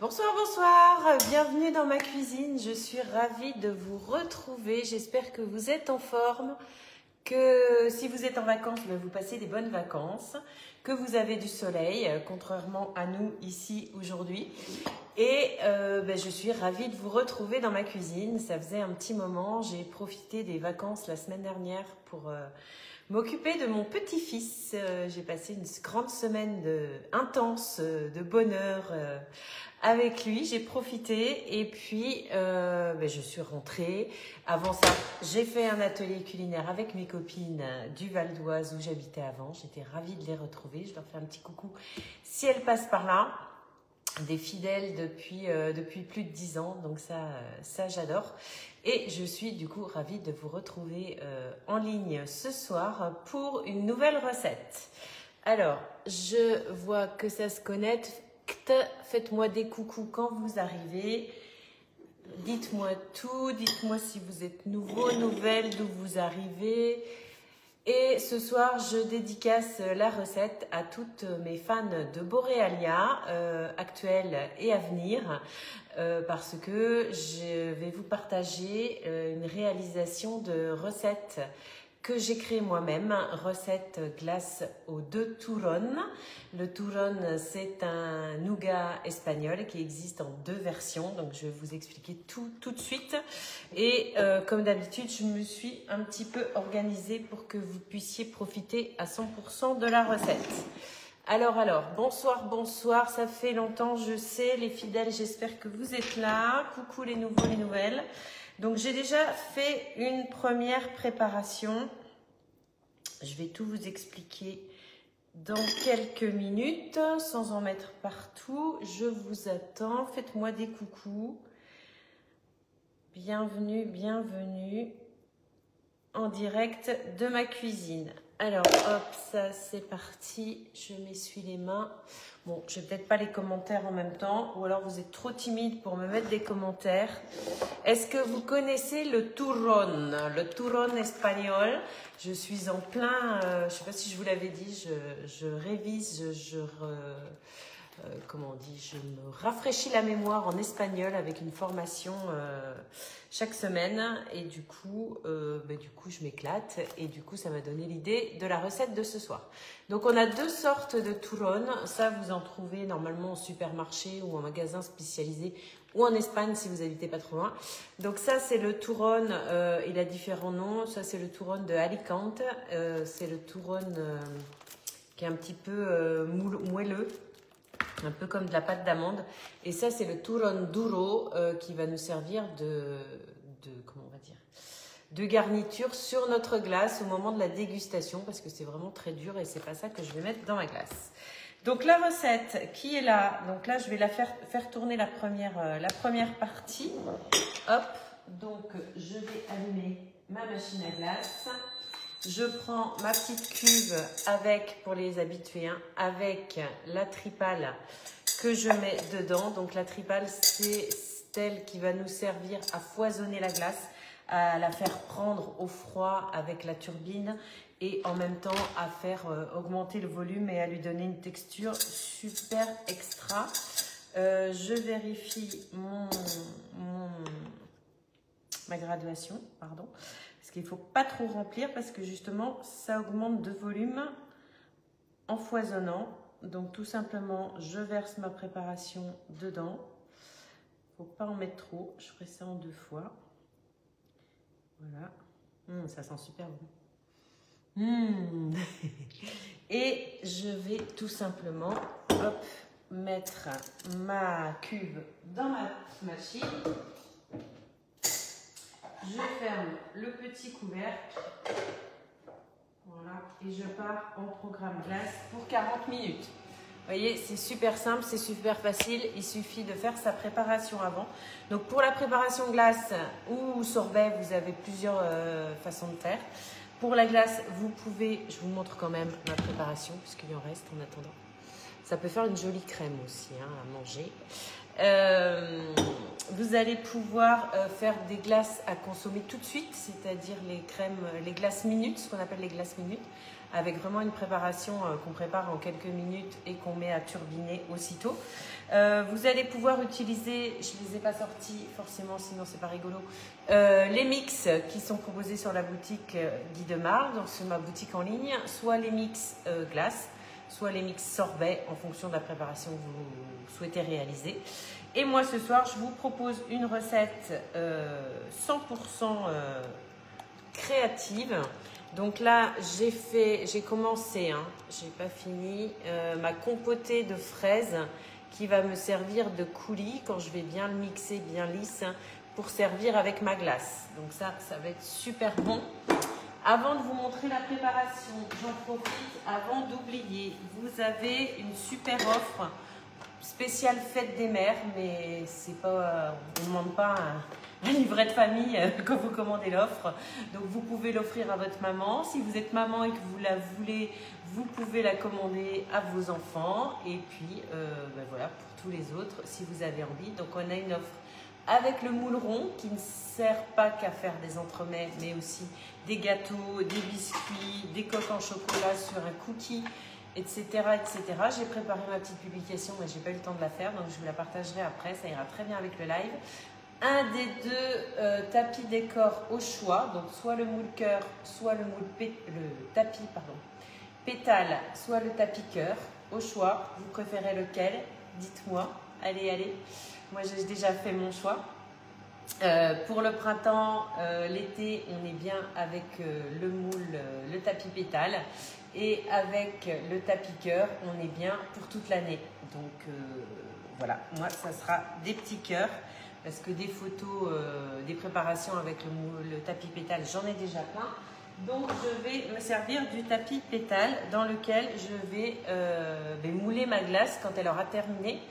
Bonsoir, bonsoir, bienvenue dans ma cuisine, je suis ravie de vous retrouver, j'espère que vous êtes en forme, que si vous êtes en vacances, vous passez des bonnes vacances, que vous avez du soleil, contrairement à nous ici aujourd'hui. Et je suis ravie de vous retrouver dans ma cuisine, ça faisait un petit moment, j'ai profité des vacances la semaine dernière pour m'occuper de mon petit-fils. J'ai passé une grande semaine intense de bonheur avec lui, j'ai profité et puis je suis rentrée. Avant ça, j'ai fait un atelier culinaire avec mes copines du Val d'Oise où j'habitais avant. J'étais ravie de les retrouver. Je leur fais un petit coucou si elles passent par là. Des fidèles depuis plus de 10 ans, donc ça j'adore. Et je suis du coup ravie de vous retrouver en ligne ce soir pour une nouvelle recette. Alors, je vois que ça se connecte. Faites-moi des coucous quand vous arrivez. Dites-moi tout, dites-moi si vous êtes nouveau, nouvelle, d'où vous arrivez. Et ce soir, je dédicace la recette à toutes mes fans de Borealia, actuelles et à venir, parce que je vais vous partager une réalisation de recette que j'ai créée moi-même, recette glace aux 2 turrones. Le turrone, c'est un nougat espagnol qui existe en 2 versions, donc je vais vous expliquer tout de suite. Et comme d'habitude, je me suis un petit peu organisée pour que vous puissiez profiter à 100% de la recette. Alors, bonsoir, ça fait longtemps, je sais, les fidèles, j'espère que vous êtes là. Coucou les nouveaux, les nouvelles. Donc, j'ai déjà fait une première préparation. Je vais tout vous expliquer dans quelques minutes, sans en mettre partout. Je vous attends, faites-moi des coucous. Bienvenue, bienvenue en direct de ma cuisine. Alors, hop, ça c'est parti, je m'essuie les mains. Bon, je vais peut-être pas les commentaires en même temps, ou alors vous êtes trop timide pour me mettre des commentaires. Est-ce que vous connaissez le turrón espagnol? Je suis en plein, je sais pas si je vous l'avais dit, je révise, comment on dit, je me rafraîchis la mémoire en espagnol avec une formation chaque semaine et du coup je m'éclate et du coup ça m'a donné l'idée de la recette de ce soir. Donc on a 2 sortes de turrón, ça vous en trouvez normalement au supermarché ou en magasin spécialisé ou en Espagne si vous habitez pas trop loin. Donc ça c'est le turrón, il a différents noms, ça c'est le turrón de Alicante, c'est le turrón qui est un petit peu moelleux, un peu comme de la pâte d'amande. Et ça, c'est le turrón duro qui va nous servir comment on va dire, de garniture sur notre glace au moment de la dégustation parce que c'est vraiment très dur et c'est pas ça que je vais mettre dans ma glace. Donc la recette qui est là, donc là je vais la faire tourner la première partie. Hop, donc je vais allumer ma machine à glace. Je prends ma petite cuve avec, pour les habitués, avec la tripale que je mets dedans. Donc la tripale, c'est celle qui va nous servir à foisonner la glace, à la faire prendre au froid avec la turbine et en même temps à faire augmenter le volume et à lui donner une texture super extra. Je vérifie ma graduation, pardon. Parce qu'il ne faut pas trop remplir parce que justement, ça augmente de volume en foisonnant. Donc tout simplement, je verse ma préparation dedans. Il ne faut pas en mettre trop. Je ferai ça en 2 fois. Voilà. Ça sent super bon. Et je vais tout simplement mettre ma cuve dans ma machine. Je ferme le petit couvercle, voilà, et je pars en programme glace pour 40 minutes. Vous voyez, c'est super simple, c'est super facile, il suffit de faire sa préparation avant. Donc pour la préparation glace ou sorbet, vous avez plusieurs façons de faire. Pour la glace, vous pouvez, je vous montre quand même ma préparation, puisqu'il en reste en attendant. Ça peut faire une jolie crème aussi à manger. Vous allez pouvoir faire des glaces à consommer tout de suite, c'est-à-dire les glaces minutes, ce qu'on appelle les glaces minutes, avec vraiment une préparation qu'on prépare en quelques minutes et qu'on met à turbiner aussitôt. Vous allez pouvoir utiliser, je ne les ai pas sortis forcément, sinon c'est pas rigolo, les mix qui sont proposés sur la boutique Guy Demar, donc sur ma boutique en ligne, soit les mix glace, soit les mix sorbet en fonction de la préparation que vous souhaitez réaliser. Et moi ce soir, je vous propose une recette 100% créative. Donc là, j'ai commencé, hein, j'ai pas fini, ma compotée de fraises qui va me servir de coulis quand je vais bien le mixer bien lisse pour servir avec ma glace. Donc ça va être super bon. Avant de vous montrer la préparation, j'en profite avant d'oublier, vous avez une super offre spéciale fête des mères, mais c'est pas, on ne demande pas un livret de famille quand vous commandez l'offre. Donc vous pouvez l'offrir à votre maman. Si vous êtes maman et que vous la voulez, vous pouvez la commander à vos enfants. Et puis ben voilà, pour tous les autres, si vous avez envie. Donc on a une offre avec le moule rond qui ne sert pas qu'à faire des entremets, mais aussi des gâteaux, des biscuits, des coques en chocolat sur un cookie, etc. etc. J'ai préparé ma petite publication, mais je n'ai pas eu le temps de la faire, donc je vous la partagerai après. Ça ira très bien avec le live. Un des deux tapis décor au choix, donc soit le moule cœur, soit le tapis pétale, soit le tapis cœur, au choix. Vous préférez lequel? Dites-moi. Allez, allez. Moi, j'ai déjà fait mon choix. Pour le printemps, l'été, on est bien avec le moule, le tapis pétale. Et avec le tapis cœur, on est bien pour toute l'année. Donc, voilà. Moi, ça sera des petits cœurs. Parce que des photos, des préparations avec le tapis pétale, j'en ai déjà plein. Donc, je vais me servir du tapis pétale dans lequel je vais mouler ma glace quand elle aura terminé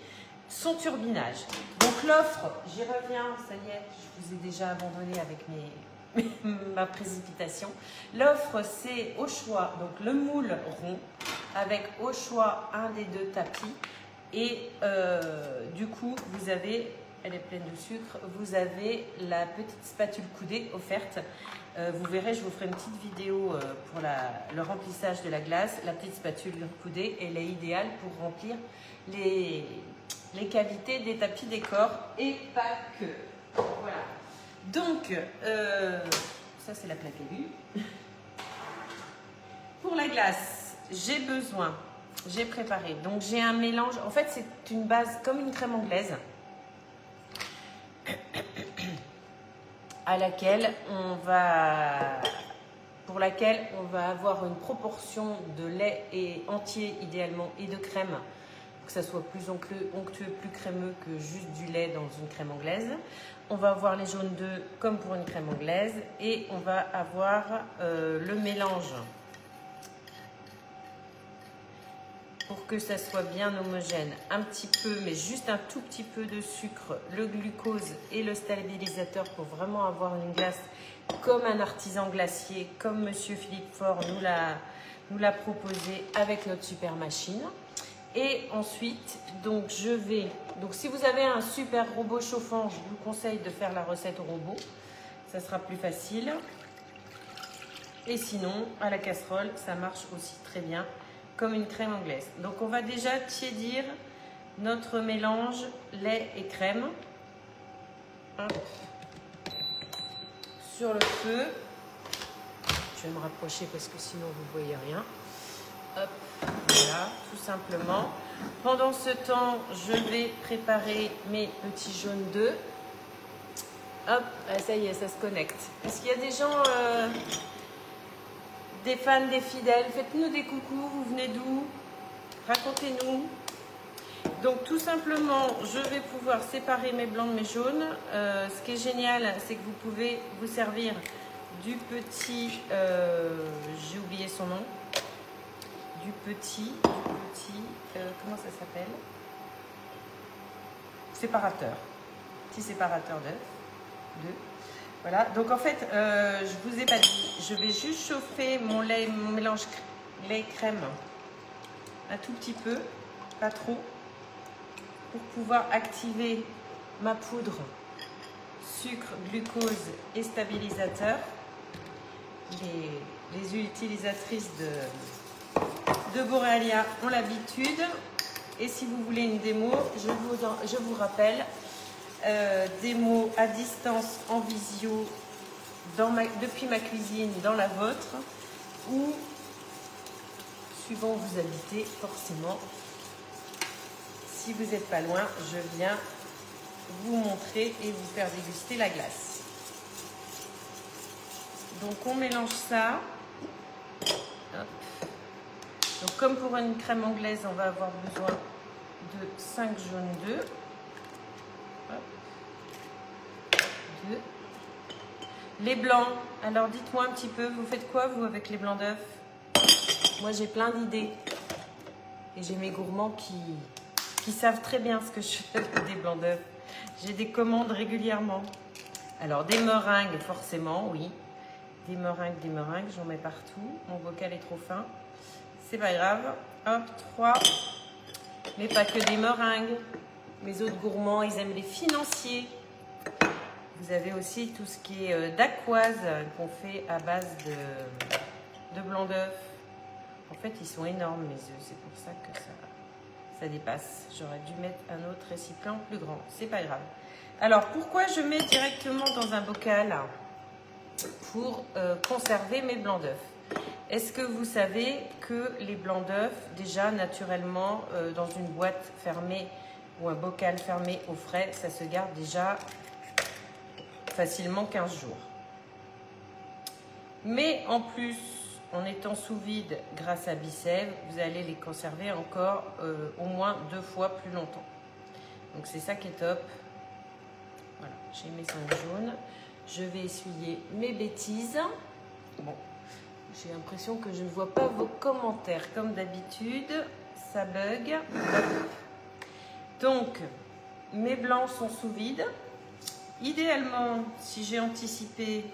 son turbinage. Donc, l'offre, j'y reviens, ça y est, je vous ai déjà abandonné avec ma précipitation. L'offre, c'est au choix, donc le moule rond, avec au choix un des deux tapis. Et du coup, vous avez... Elle est pleine de sucre. Vous avez la petite spatule coudée offerte. Vous verrez, je vous ferai une petite vidéo pour le remplissage de la glace. La petite spatule coudée, elle est idéale pour remplir les cavités des tapis décor et pas que. Voilà. Donc, ça c'est la plaque aiguë. Pour la glace, j'ai préparé. Donc j'ai un mélange. En fait, c'est une base comme une crème anglaise. Pour laquelle on va avoir une proportion de lait entier idéalement et de crème, pour que ça soit plus onctueux, plus crémeux que juste du lait dans une crème anglaise. On va avoir les jaunes d'œufs comme pour une crème anglaise et on va avoir le mélange pour que ça soit bien homogène, un petit peu, mais juste un tout petit peu de sucre, le glucose et le stabilisateur pour vraiment avoir une glace comme un artisan glacier, comme Monsieur Philippe Faure nous l'a proposé avec notre super machine. Et ensuite, donc si vous avez un super robot chauffant, je vous conseille de faire la recette au robot, ça sera plus facile. Et sinon, à la casserole, ça marche aussi très bien, comme une crème anglaise. Donc on va déjà tiédir notre mélange lait et crème. Hop. Sur le feu. Je vais me rapprocher parce que sinon vous ne voyez rien. Hop, voilà, tout simplement. Pendant ce temps, je vais préparer mes petits jaunes d'œufs. Hop, ça y est, ça se connecte. Est-ce qu'il y a des gens... des fans, des fidèles, faites-nous des coucous, vous venez d'où? Racontez-nous. Donc tout simplement, je vais pouvoir séparer mes blancs de mes jaunes. Ce qui est génial, c'est que vous pouvez vous servir du petit, j'ai oublié son nom, du petit, comment ça s'appelle? Séparateur. Petit séparateur d'œufs. Voilà, donc en fait, je vous ai pas dit, je vais juste chauffer mon mélange lait-crème un tout petit peu, pas trop, pour pouvoir activer ma poudre, sucre, glucose et stabilisateur. Les utilisatrices de Borealia ont l'habitude. Et si vous voulez une démo, je vous rappelle, démo à distance en visio depuis ma cuisine dans la vôtre, ou suivant où vous habitez, forcément, si vous n'êtes pas loin, je viens vous montrer et vous faire déguster la glace. Donc on mélange ça. Hop. Donc comme pour une crème anglaise, on va avoir besoin de 5 jaunes d'œufs. 2. Les blancs, alors dites-moi un petit peu, vous faites quoi vous avec les blancs d'œufs? Moi j'ai plein d'idées. Et j'ai mes gourmands qui savent très bien ce que je fais avec des blancs d'œufs. J'ai des commandes régulièrement. Alors des meringues, forcément, oui. Des meringues, j'en mets partout. Mon bocal est trop fin. C'est pas grave. Hop, 3. Mais pas que des meringues. Mes autres gourmands, ils aiment les financiers. Vous avez aussi tout ce qui est dacquoise qu'on fait à base de blanc d'œuf. En fait, ils sont énormes, mes œufs. C'est pour ça que ça dépasse. J'aurais dû mettre un autre récipient plus grand. C'est pas grave. Alors, pourquoi je mets directement dans un bocal? Pour conserver mes blancs d'œufs. Est-ce que vous savez que les blancs d'œufs, déjà naturellement, dans une boîte fermée ou un bocal fermé au frais, ça se garde déjà facilement 15 jours. Mais en plus, en étant sous vide grâce à Bicève, vous allez les conserver encore au moins 2 fois plus longtemps. Donc c'est ça qui est top. Voilà, j'ai mes 5 jaunes. Je vais essuyer mes bêtises. Bon, j'ai l'impression que je ne vois pas vos commentaires. Comme d'habitude, ça bug. Donc, mes blancs sont sous vide. Idéalement, si j'ai anticipé,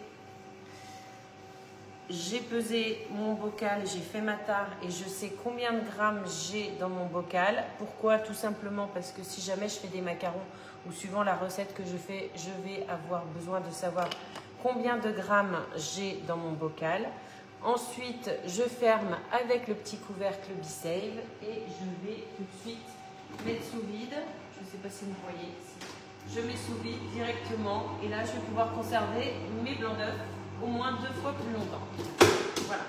j'ai pesé mon bocal, j'ai fait ma tare et je sais combien de grammes j'ai dans mon bocal. Pourquoi? Tout simplement parce que si jamais je fais des macarons ou suivant la recette que je fais, je vais avoir besoin de savoir combien de grammes j'ai dans mon bocal. Ensuite, je ferme avec le petit couvercle Bicève et je vais tout de suite mettre sous vide. Je ne sais pas si vous voyez. Je mets sous vide directement et là, je vais pouvoir conserver mes blancs d'œufs au moins 2 fois plus longtemps. Voilà.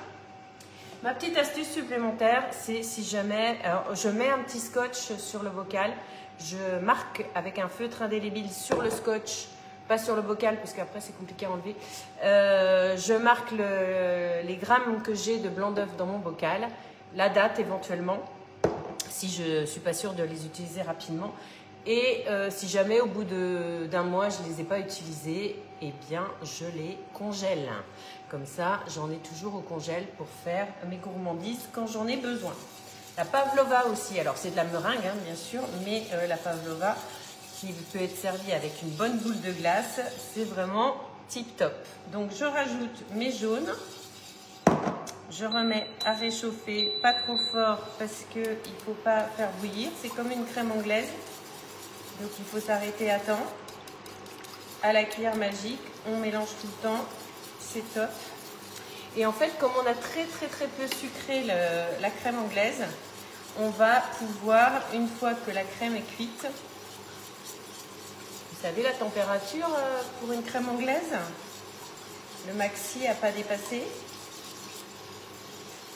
Ma petite astuce supplémentaire, c'est si jamais, alors je mets un petit scotch sur le bocal, je marque avec un feutre indélébile sur le scotch, pas sur le bocal parce qu'après c'est compliqué à enlever. Je marque les grammes que j'ai de blanc d'œuf dans mon bocal, la date éventuellement, si je ne suis pas sûre de les utiliser rapidement. Et si jamais au bout d'un mois je ne les ai pas utilisés, eh bien je les congèle. Comme ça, j'en ai toujours au congèle pour faire mes gourmandises quand j'en ai besoin. La pavlova aussi, alors c'est de la meringue hein, bien sûr, mais la pavlova qui peut être servie avec une bonne boule de glace, c'est vraiment tip top. Donc je rajoute mes jaunes, je remets à réchauffer, pas trop fort parce qu'il ne faut pas faire bouillir, c'est comme une crème anglaise. Donc il faut s'arrêter à temps. À la cuillère magique, on mélange tout le temps, c'est top. Et en fait, comme on a très peu sucré la crème anglaise, on va pouvoir, une fois que la crème est cuite, vous savez la température pour une crème anglaise? Le maxi n'a pas dépassé.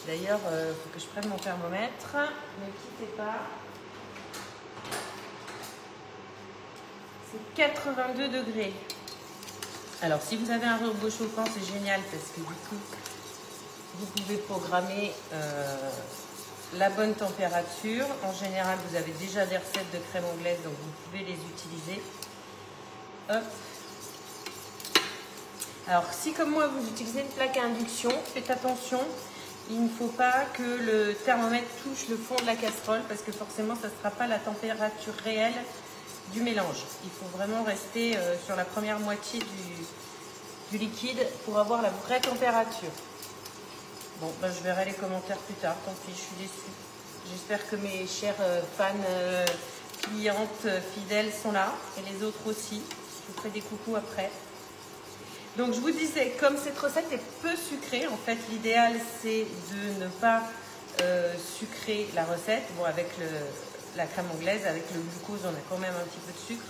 D'ailleurs, il faut que je prenne mon thermomètre. Ne quittez pas. 82 degrés. Alors si vous avez un robot chauffant, c'est génial parce que du coup vous pouvez programmer la bonne température. En général vous avez déjà des recettes de crème anglaise, donc vous pouvez les utiliser. Hop. Alors si comme moi vous utilisez une plaque à induction, faites attention, il ne faut pas que le thermomètre touche le fond de la casserole parce que forcément ça ne sera pas la température réelle du mélange. Il faut vraiment rester sur la première moitié du liquide pour avoir la vraie température. Bon, ben, je verrai les commentaires plus tard, tant pis, je suis déçue. J'espère que mes chères fans, clientes, fidèles sont là, et les autres aussi. Je vous ferai des coucous après. Donc je vous disais, comme cette recette est peu sucrée, en fait l'idéal c'est de ne pas sucrer la recette. Bon, avec la crème anglaise, avec le glucose, on a quand même un petit peu de sucre.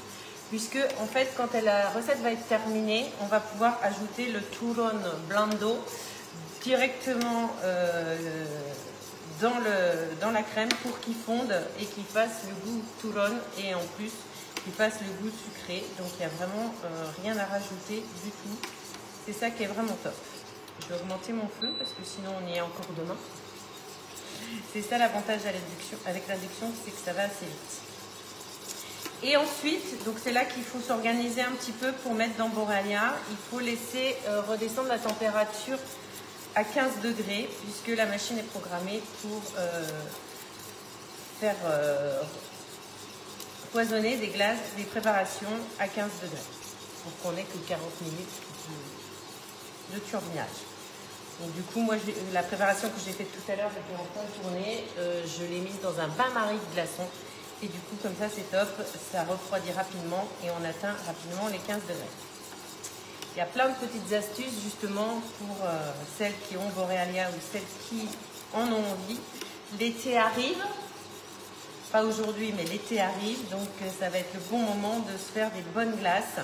Puisque, en fait, quand la recette va être terminée, on va pouvoir ajouter le turron blando directement dans la crème pour qu'il fonde et qu'il fasse le goût turron et en plus qu'il fasse le goût sucré. Donc, il n'y a vraiment rien à rajouter du tout. C'est ça qui est vraiment top. Je vais augmenter mon feu parce que sinon on y est encore demain. C'est ça l'avantage avec l'induction, c'est que ça va assez vite. Et ensuite, donc c'est là qu'il faut s'organiser un petit peu pour mettre dans Borealia. Il faut laisser redescendre la température à 15 degrés puisque la machine est programmée pour faire poisonner des glaces, des préparations à 15 degrés. Pour qu'on n'ait que 40 minutes de turbinage. Donc du coup, moi, la préparation que j'ai faite tout à l'heure, j'étais en train de tourner, je l'ai mise dans un bain-marie de glaçons. Et du coup, comme ça, c'est top, ça refroidit rapidement et on atteint rapidement les 15 degrés. Il y a plein de petites astuces justement pour celles qui ont Borealia ou celles qui en ont envie. L'été arrive, pas aujourd'hui, mais l'été arrive, donc ça va être le bon moment de se faire des bonnes glaces.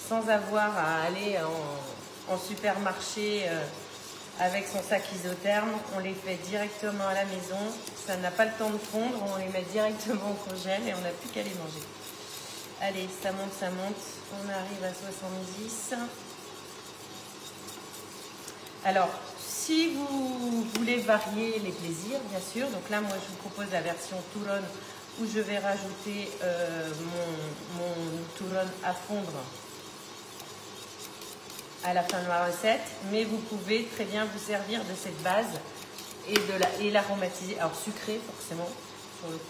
Sans avoir à aller en supermarché avec son sac isotherme, on les fait directement à la maison. Ça n'a pas le temps de fondre, on les met directement au congèle et on n'a plus qu'à les manger. Allez, ça monte, on arrive à 70. Alors, si vous voulez varier les plaisirs, bien sûr, donc là, moi, je vous propose la version turron où je vais rajouter mon turron à fondre à la fin de ma recette, mais vous pouvez très bien vous servir de cette base et l'aromatiser, alors sucré forcément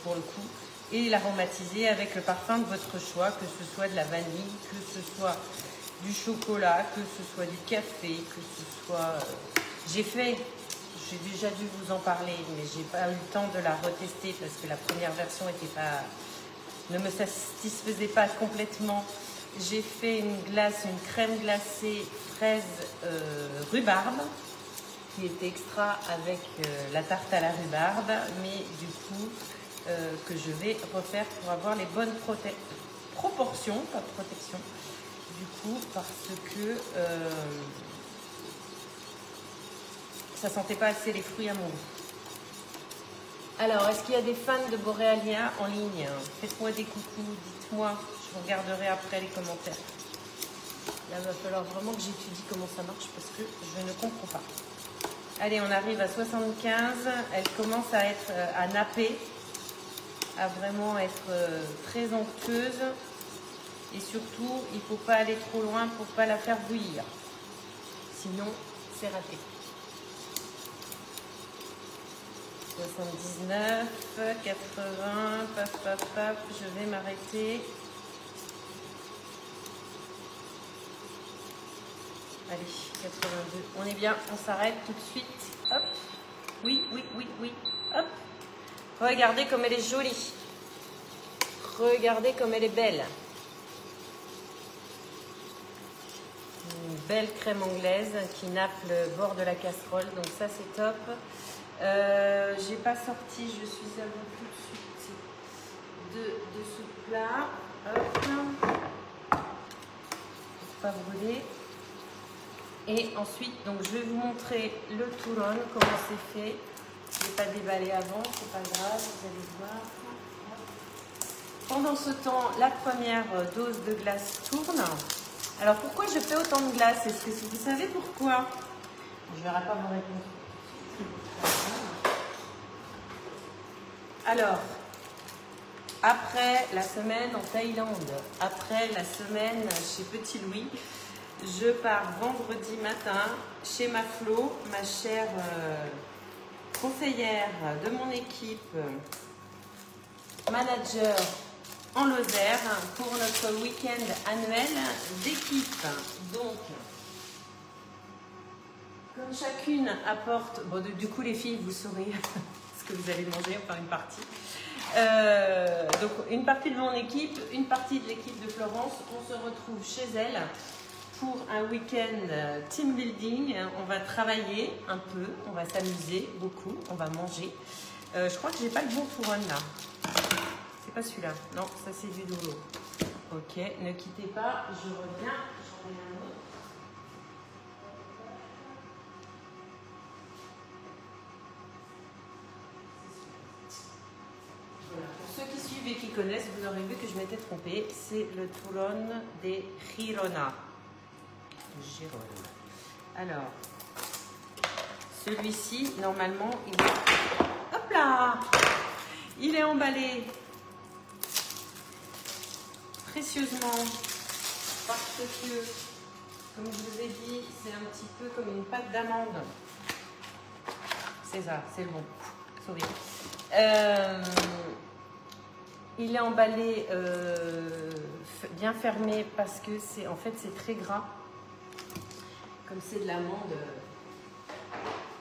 pour le coup, et l'aromatiser avec le parfum de votre choix, que ce soit de la vanille, que ce soit du chocolat, que ce soit du café, que ce soit... j'ai déjà dû vous en parler, mais j'ai pas eu le temps de la retester parce que la première version ne me satisfaisait pas complètement. J'ai fait une crème glacée fraise rhubarbe qui était extra avec la tarte à la rhubarbe, mais du coup que je vais refaire pour avoir les bonnes proportions, pas protection, du coup parce que ça sentait pas assez les fruits à mon goût. Alors, est-ce qu'il y a des fans de Borealia en ligne? Faites-moi des coucous, dites-moi. Je regarderai après les commentaires. Là, il va falloir vraiment que j'étudie comment ça marche parce que je ne comprends pas. Allez, on arrive à 75. Elle commence à être à napper, à vraiment être très onctueuse. Et surtout, il ne faut pas aller trop loin pour ne pas la faire bouillir. Sinon, c'est raté. 79, 80, paf, paf, paf, je vais m'arrêter. Allez, 82, on est bien, on s'arrête tout de suite. Hop, oui, hop. Regardez comme elle est jolie. Regardez comme elle est belle. Une belle crème anglaise qui nappe le bord de la casserole, donc ça c'est top. J'ai pas sorti, je suis à vous tout de suite de ce plat. Hop. Pour pas brûler. Et ensuite, donc, je vais vous montrer le turron, comment c'est fait. Je n'ai pas déballé avant, c'est pas grave, vous allez voir. Pendant ce temps, la première dose de glace tourne. Alors, pourquoi je fais autant de glace? Est-ce que vous savez pourquoi? Je ne verrai pas vos réponses. Alors, après la semaine en Thaïlande, après la semaine chez Petit Louis, je pars vendredi matin chez ma Flo, ma chère conseillère de mon équipe, manager en Lozère, pour notre week-end annuel d'équipe. Donc, comme chacune apporte, bon, du coup les filles, vous saurez ce que vous allez manger, enfin une partie. Donc une partie de mon équipe, une partie de l'équipe de Florence, on se retrouve chez elle pour un week-end team building. On va travailler un peu, on va s'amuser beaucoup, on va manger. Je crois que j'ai pas le bon Touron là. C'est pas celui-là. Non, ça c'est du Dolo. Ok, ne quittez pas, je reviens. J'en ai un autre. Voilà. Pour ceux qui suivent et qui connaissent, vous aurez vu que je m'étais trompée. C'est le Touron des Girona. Girona. Alors, celui-ci, normalement, il est... Hop là! Il est emballé précieusement parce que, comme je vous ai dit, c'est un petit peu comme une pâte d'amande. C'est ça, c'est le bon. Sorry. Il est emballé bien fermé parce que c'est en fait c'est très gras. Comme c'est de l'amande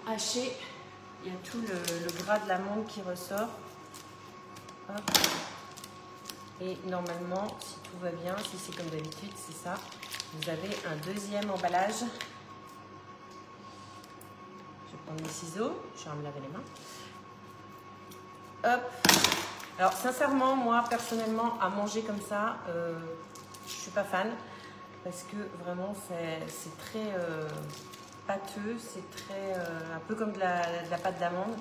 hachée, il y a tout le gras de l'amande qui ressort. Hop. Et normalement, si tout va bien, si c'est comme d'habitude, c'est ça. Vous avez un deuxième emballage. Je vais prendre mes ciseaux, je vais me laver les mains. Hop. Alors sincèrement, moi personnellement, à manger comme ça, je suis pas fan parce que vraiment c'est très pâteux, c'est très un peu comme de la pâte d'amande.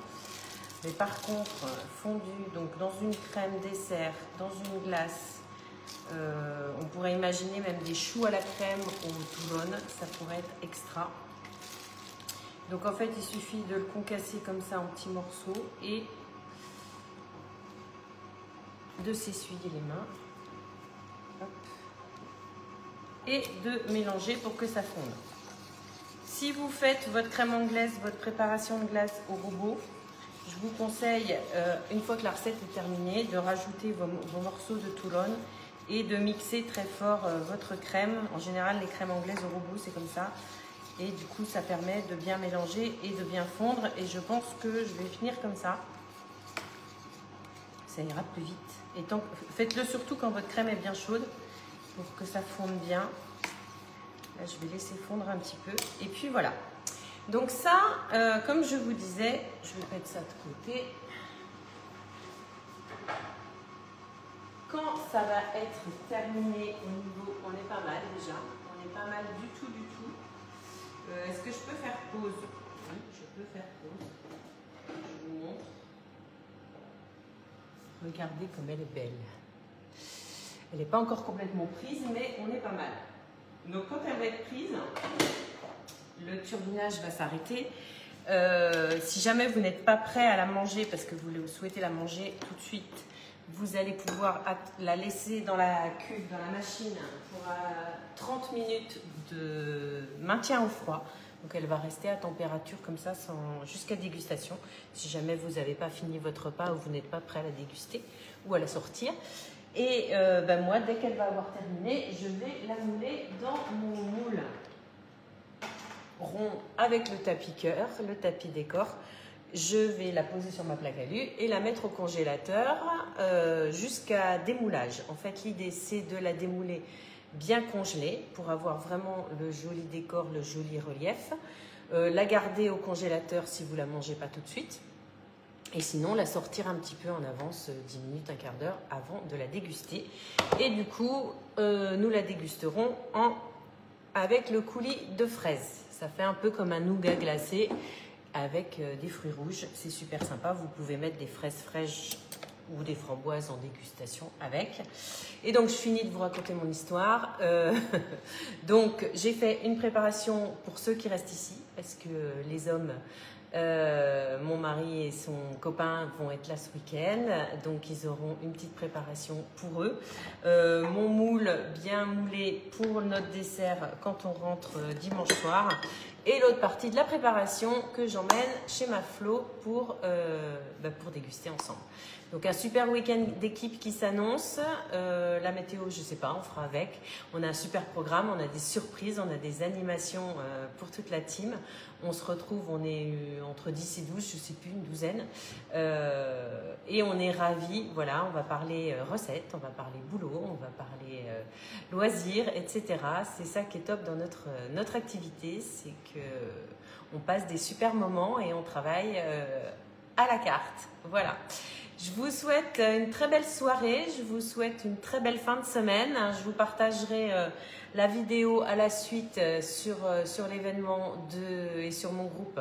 Mais par contre, fondu, donc dans une crème dessert, dans une glace, on pourrait imaginer même des choux à la crème au Toulon, ça pourrait être extra. Donc en fait, il suffit de le concasser comme ça en petits morceaux et de s'essuyer les mains. Hop. Et de mélanger pour que ça fonde. Si vous faites votre crème anglaise, votre préparation de glace au robot, je vous conseille, une fois que la recette est terminée, de rajouter vos morceaux de Toulon et de mixer très fort votre crème. En général, les crèmes anglaises au robot, c'est comme ça. Et du coup, ça permet de bien mélanger et de bien fondre. Et je pense que je vais finir comme ça. Ça ira plus vite. Et faites-le surtout quand votre crème est bien chaude pour que ça fonde bien. Là, je vais laisser fondre un petit peu. Et puis voilà. Donc ça, comme je vous disais, je vais mettre ça de côté. Quand ça va être terminé au niveau, on est pas mal déjà. On est pas mal du tout, du tout. Est-ce que je peux faire pause? Oui, je peux faire pause. Je vous montre. Regardez comme elle est belle. Elle n'est pas encore complètement prise, mais on est pas mal. Donc quand elle va être prise, le turbinage va s'arrêter. Si jamais vous n'êtes pas prêt à la manger parce que vous souhaitez la manger tout de suite, vous allez pouvoir la laisser dans la cuve, dans la machine pour 30 minutes de maintien au froid. Donc elle va rester à température comme ça jusqu'à dégustation. Si jamais vous n'avez pas fini votre repas ou vous n'êtes pas prêt à la déguster ou à la sortir. Et moi, dès qu'elle va avoir terminé, je vais la mouler dans mon moule rond avec le tapis cœur, le tapis décor. Je vais la poser sur ma plaque alu et la mettre au congélateur jusqu'à démoulage. En fait, l'idée, c'est de la démouler bien congelée pour avoir vraiment le joli décor, le joli relief. La garder au congélateur si vous ne la mangez pas tout de suite. Et sinon, la sortir un petit peu en avance, 10 minutes, un quart d'heure avant de la déguster. Et du coup, nous la dégusterons avec le coulis de fraises. Ça fait un peu comme un nougat glacé avec des fruits rouges. C'est super sympa. Vous pouvez mettre des fraises fraîches ou des framboises en dégustation avec. Et donc, je finis de vous raconter mon histoire. Donc, j'ai fait une préparation pour ceux qui restent ici, parce que les hommes, mon mari et son copain vont être là ce week-end, donc ils auront une petite préparation pour eux. Mon moule bien moulé pour notre dessert quand on rentre dimanche soir. Et l'autre partie de la préparation que j'emmène chez ma Flo pour déguster ensemble. Donc un super week-end d'équipe qui s'annonce. La météo, je ne sais pas, on fera avec. On a un super programme, on a des surprises, on a des animations pour toute la team. On se retrouve, on est entre 10 et 12, je ne sais plus, une douzaine. Et on est ravis, voilà, on va parler recettes, on va parler boulot, on va parler loisirs, etc. C'est ça qui est top dans notre activité, c'est qu'on passe des super moments et on travaille à la carte. Voilà. Je vous souhaite une très belle soirée, je vous souhaite une très belle fin de semaine. Je vous partagerai la vidéo à la suite sur l'événement et sur mon groupe,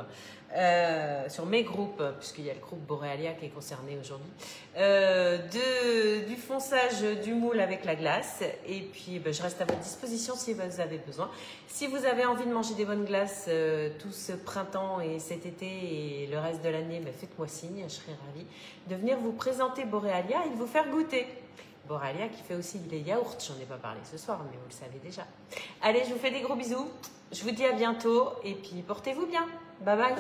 sur mes groupes, puisqu'il y a le groupe Borealia qui est concerné aujourd'hui, du fonçage du moule avec la glace. Et puis je reste à votre disposition si vous avez besoin. Si vous avez envie de manger des bonnes glaces tout ce printemps et cet été et le reste de l'année, faites-moi signe, je serai ravie de venir vous présenter Borealia et de vous faire goûter. Borealia qui fait aussi les yaourts, j'en ai pas parlé ce soir, mais vous le savez déjà. Allez, je vous fais des gros bisous, je vous dis à bientôt et puis portez-vous bien. Bye bye.